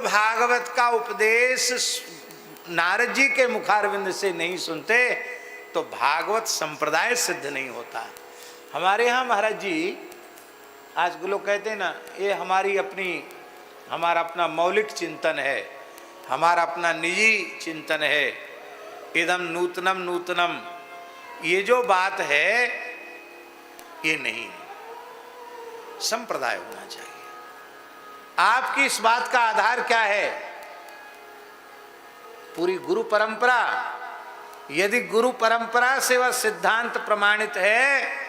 भागवत का उपदेश नारद जी के मुखारविंद से नहीं सुनते तो भागवत संप्रदाय सिद्ध नहीं होता। हमारे यहाँ महाराज जी आज लोग कहते हैं ना, ये हमारा अपना मौलिक चिंतन है, हमारा अपना निजी चिंतन है, इदम नूतनम नूतनम, ये जो बात है ये नहीं, संप्रदाय होना चाहिए। आपकी इस बात का आधार क्या है? पूरी गुरु परंपरा। यदि गुरु परंपरा से वह सिद्धांत प्रमाणित है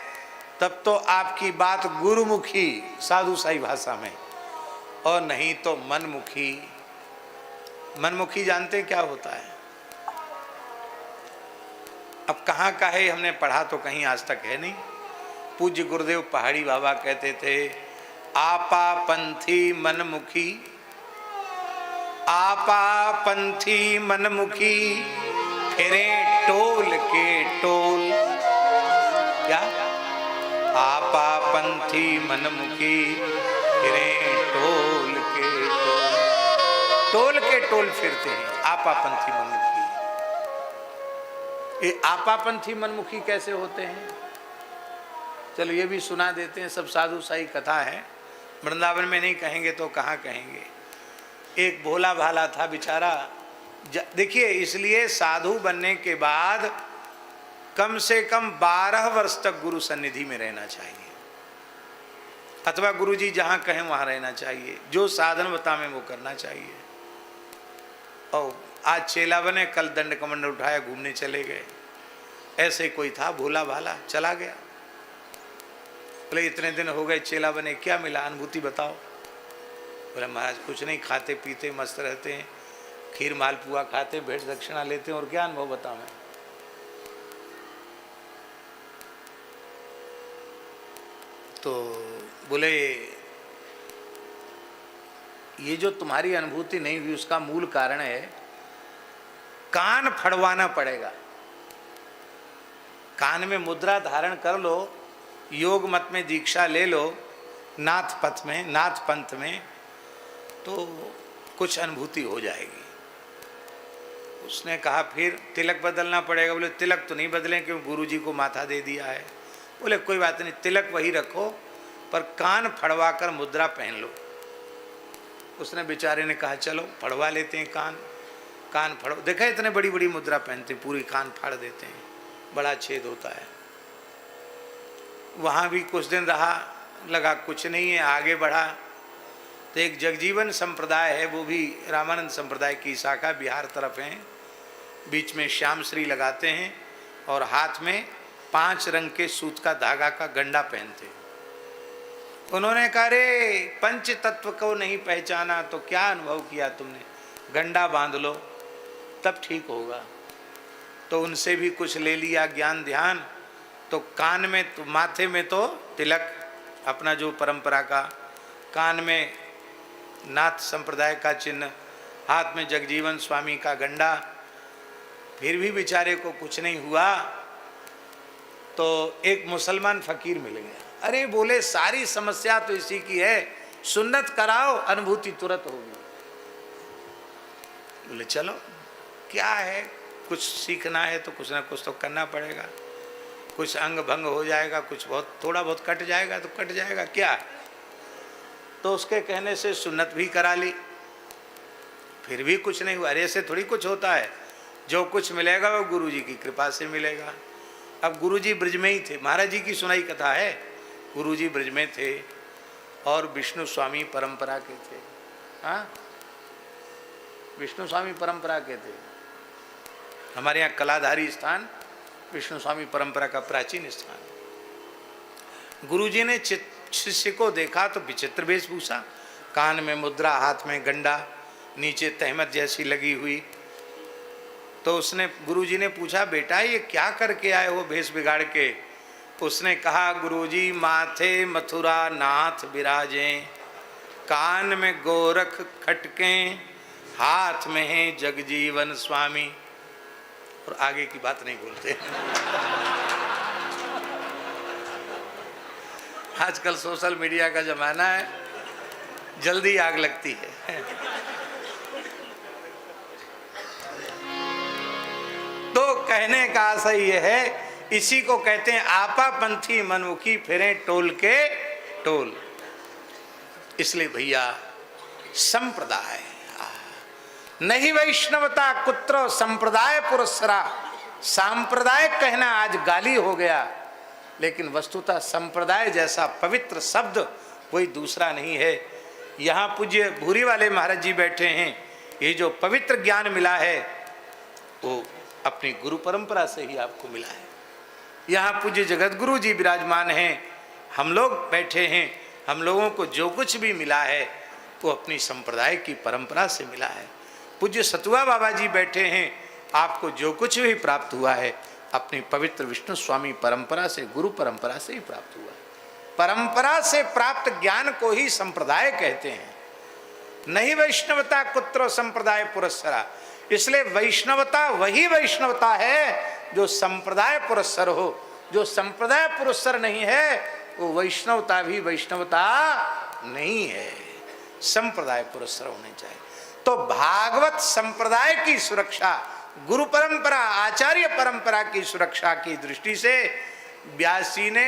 तब तो आपकी बात गुरुमुखी साधु साई भाषा में, और नहीं तो मनमुखी। मनमुखी जानते क्या होता है? अब कहाँ का है हमने पढ़ा तो कहीं आज तक है नहीं। पूज्य गुरुदेव पहाड़ी बाबा कहते थे, आपा पंथी मनमुखी, आपा पंथी मनमुखी, फिरे टोल के टोल। क्या? आपा पंथी मनमुखी, फिरे टोल के टोल। टोल के टोल फिरते हैं आपा पंथी मनमुखी। ये आपा पंथी मनमुखी कैसे होते हैं? चलो ये भी सुना देते हैं, सब साधु साई कथा है, वृंदावन में नहीं कहेंगे तो कहाँ कहेंगे। एक भोला भाला था बेचारा। देखिए, इसलिए साधु बनने के बाद कम से कम 12 वर्ष तक गुरु सन्निधि में रहना चाहिए, अथवा गुरु जी जहाँ कहें वहाँ रहना चाहिए, जो साधन बताएं वो करना चाहिए। और आज चेला बने, कल दंड कमंडल उठाया घूमने चले गए। ऐसे कोई था भोला भाला, चला गया। बोले इतने दिन हो गए चेला बने, क्या मिला, अनुभूति बताओ। बोले महाराज कुछ नहीं, खाते पीते मस्त रहते हैं, खीर मालपुआ खाते, भेंट दक्षिणा लेते हैं, और क्या अनुभव बताऊं मैं। तो बोले ये जो तुम्हारी अनुभूति नहीं हुई उसका मूल कारण है कान फड़वाना पड़ेगा। कान में मुद्रा धारण कर लो, योग मत में दीक्षा ले लो, नाथ पथ में, नाथ पंथ में, तो कुछ अनुभूति हो जाएगी। उसने कहा फिर तिलक बदलना पड़ेगा। बोले तिलक तो नहीं बदलें क्योंकि गुरु जी को माथा दे दिया है। बोले कोई बात नहीं, तिलक वही रखो पर कान फड़वा कर मुद्रा पहन लो। उसने बेचारे ने कहा चलो फड़वा लेते हैं कान। कान फड़ो, देखा इतने बड़ी बड़ी मुद्रा पहनते, पूरी कान फाड़ देते हैं, बड़ा छेद होता है। वहाँ भी कुछ दिन रहा, लगा कुछ नहीं है, आगे बढ़ा तो एक जगजीवन संप्रदाय है, वो भी रामानंद संप्रदाय की शाखा, बिहार तरफ है। बीच में श्याम श्री लगाते हैं और हाथ में 5 रंग के सूत का धागा का गंडा पहनते हैं। उन्होंने कहा रे पंच तत्व को नहीं पहचाना तो क्या अनुभव किया तुमने, गंडा बांध लो तब ठीक होगा। तो उनसे भी कुछ ले लिया ज्ञान ध्यान। तो कान में तो, माथे में तो तिलक अपना जो परंपरा का, कान में नाथ संप्रदाय का चिन्ह, हाथ में जगजीवन स्वामी का गंडा। फिर भी बेचारे को कुछ नहीं हुआ तो एक मुसलमान फकीर मिल गया। अरे बोले सारी समस्या तो इसी की है, सुन्नत कराओ अनुभूति तुरंत होगी। बोले चलो क्या है, कुछ सीखना है तो कुछ ना कुछ तो करना पड़ेगा। कुछ अंग भंग हो जाएगा, कुछ बहुत थोड़ा बहुत कट जाएगा तो कट जाएगा, क्या। तो उसके कहने से सुन्नत भी करा ली, फिर भी कुछ नहीं हुआ। अरे से थोड़ी कुछ होता है, जो कुछ मिलेगा वो गुरु जी की कृपा से मिलेगा। अब गुरु जी ब्रज में ही थे, महाराज जी की सुनाई कथा है, गुरु जी ब्रज में थे और विष्णु स्वामी परंपरा के थे। हाँ, विष्णु स्वामी परंपरा के थे। हमारे यहाँ कलाधारी स्थान विष्णु स्वामी परंपरा का प्राचीन स्थान। गुरु जी ने शिष्य को देखा तो विचित्र वेशभूषा, कान में मुद्रा, हाथ में गंडा, नीचे तहमत जैसी लगी हुई। तो उसने, गुरुजी ने पूछा बेटा ये क्या करके आए हो भेष बिगाड़ के। उसने कहा गुरुजी माथे मथुरा नाथ विराजें, कान में गोरख खटकें, हाथ में है जगजीवन स्वामी। और आगे की बात नहीं बोलते। आजकल सोशल मीडिया का जमाना है, जल्दी आग लगती है। कहने का आशय यह है, इसी को कहते हैं आपा पंथी मनमुखी फिरे टोल के टोल। इसलिए भैया संप्रदाय नहीं वैष्णवता कुत्र संप्रदाय पुरस्सरा। सांप्रदाय कहना आज गाली हो गया, लेकिन वस्तुतः संप्रदाय जैसा पवित्र शब्द कोई दूसरा नहीं है। यहाँ पूज्य भूरी वाले महाराज जी बैठे हैं। ये जो पवित्र ज्ञान मिला है वो अपनी गुरु परंपरा से ही आपको मिला है। यहाँ पूज्य जगत गुरु जी विराजमान हैं, हम लोग बैठे हैं। हम लोगों को जो कुछ भी मिला है वो अपनी संप्रदाय की परंपरा से मिला है। पूज्य सतुआ बाबा जी बैठे हैं, आपको जो कुछ भी प्राप्त हुआ है अपनी पवित्र विष्णु स्वामी परंपरा से, गुरु परंपरा से ही प्राप्त हुआ है। परंपरा से प्राप्त ज्ञान को ही संप्रदाय कहते हैं। नहीं वैष्णवता कुत्र संप्रदाय पुरस्सरा। इसलिए वैष्णवता वही वैष्णवता है जो संप्रदाय पुरस्सर हो। जो संप्रदाय पुरस्सर नहीं है वो वैष्णवता भी वैष्णवता नहीं है, संप्रदाय पुरस्सर होने चाहिए। तो भागवत संप्रदाय की सुरक्षा, गुरु परंपरा, आचार्य परंपरा की सुरक्षा की दृष्टि से व्यास जी ने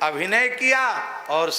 अभिनय किया और